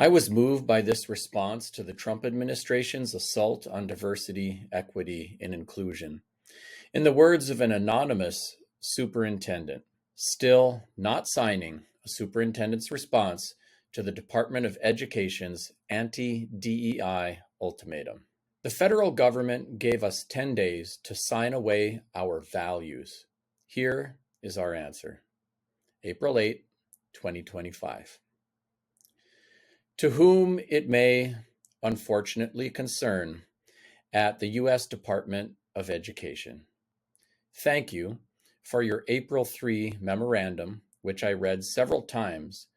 I was moved by this response to the Trump administration's assault on diversity, equity, and inclusion. In the words of an anonymous superintendent, still not signing a superintendent's response to the Department of Education's anti-DEI ultimatum. The federal government gave us 10 days to sign away our values. Here is our answer. April 8, 2025. To whom it may unfortunately concern, at the U.S. Department of Education, thank you for your April 3 memorandum, which I read several times,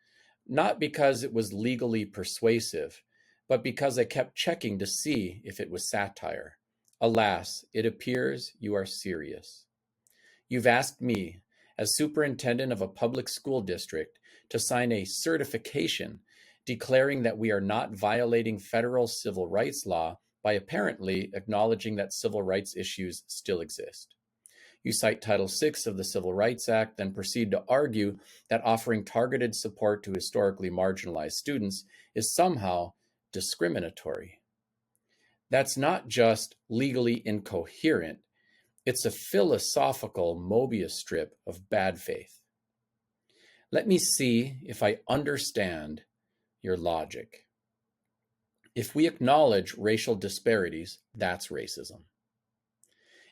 not because it was legally persuasive, but because I kept checking to see if it was satire. Alas, it appears you are serious. You've asked me, as superintendent of a public school district, to sign a certification declaring that we are not violating federal civil rights law by apparently acknowledging that civil rights issues still exist. You cite Title VI of the Civil Rights Act, then proceed to argue that offering targeted support to historically marginalized students is somehow discriminatory. That's not just legally incoherent, it's a philosophical Mobius strip of bad faith. Let me see if I understand your logic. If we acknowledge racial disparities, that's racism.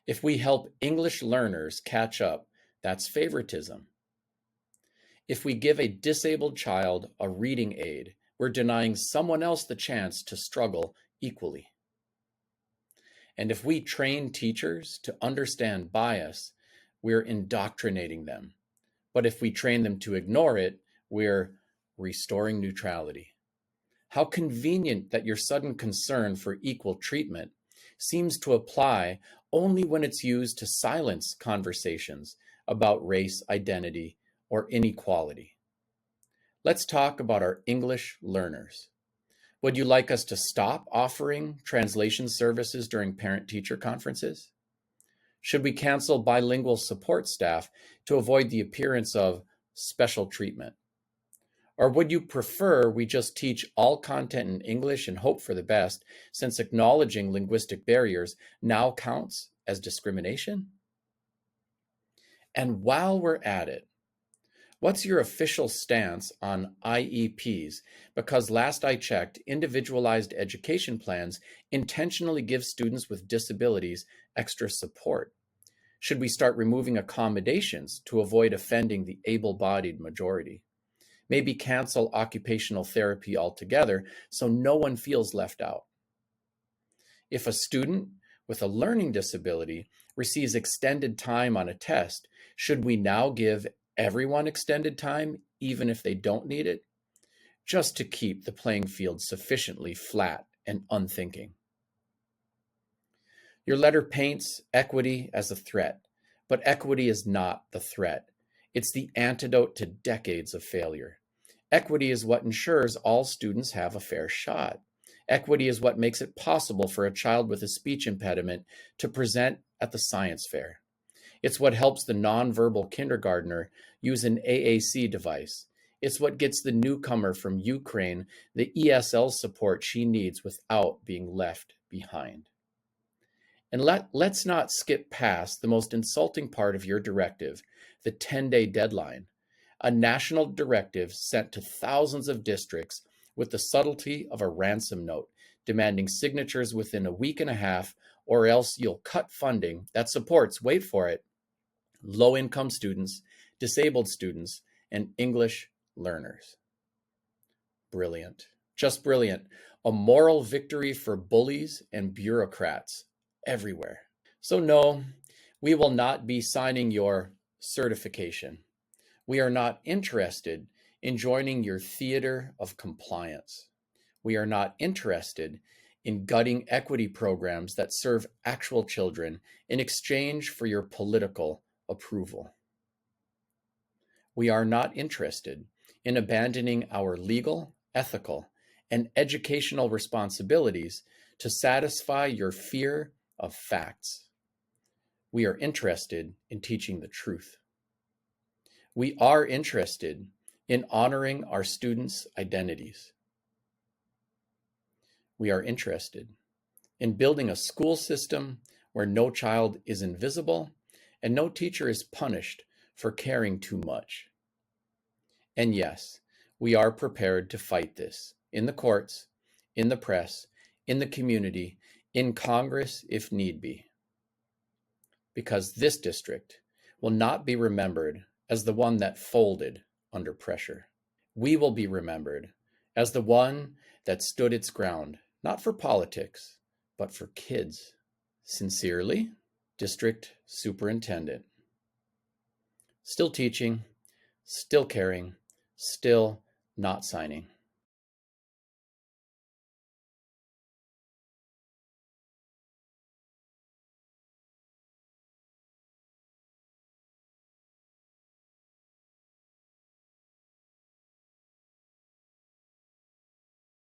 If we help English learners catch up, that's favoritism. If we give a disabled child a reading aid, we're denying someone else the chance to struggle equally. And if we train teachers to understand bias, we're indoctrinating them. But if we train them to ignore it, we're restoring neutrality. How convenient that your sudden concern for equal treatment seems to apply only when it's used to silence conversations about race, identity, or inequality. Let's talk about our English learners. Would you like us to stop offering translation services during parent-teacher conferences? Should we cancel bilingual support staff to avoid the appearance of special treatment? Or would you prefer we just teach all content in English and hope for the best, since acknowledging linguistic barriers now counts as discrimination? And while we're at it, what's your official stance on IEPs? Because last I checked, individualized education plans intentionally give students with disabilities extra support. Should we start removing accommodations to avoid offending the able-bodied majority? Maybe cancel occupational therapy altogether so no one feels left out. If a student with a learning disability receives extended time on a test, should we now give everyone extended time, even if they don't need it? Just to keep the playing field sufficiently flat and unthinking. Your letter paints equity as a threat, but equity is not the threat. It's the antidote to decades of failure. Equity is what ensures all students have a fair shot. Equity is what makes it possible for a child with a speech impediment to present at the science fair. It's what helps the nonverbal kindergartner use an AAC device. It's what gets the newcomer from Ukraine the ESL support she needs without being left behind. And let's not skip past the most insulting part of your directive, the 10-day deadline, a national directive sent to thousands of districts with the subtlety of a ransom note, demanding signatures within a week and a half, or else you'll cut funding that supports, wait for it, low-income students, disabled students, and English learners. Brilliant. Just brilliant. A moral victory for bullies and bureaucrats everywhere. So no, we will not be signing your certification. We are not interested in joining your theater of compliance. We are not interested in gutting equity programs that serve actual children in exchange for your political approval. We are not interested in abandoning our legal, ethical, and educational responsibilities to satisfy your fear of facts. We are interested in teaching the truth. We are interested in honoring our students' identities. we are interested in building a school system where no child is invisible and no teacher is punished for caring too much. And yes, we are prepared to fight this in the courts, in the press, in the community, in Congress if need be. Because this district will not be remembered as the one that folded under pressure. We will be remembered as the one that stood its ground, not for politics, but for kids. Sincerely, District Superintendent. Still teaching, still caring, still not signing.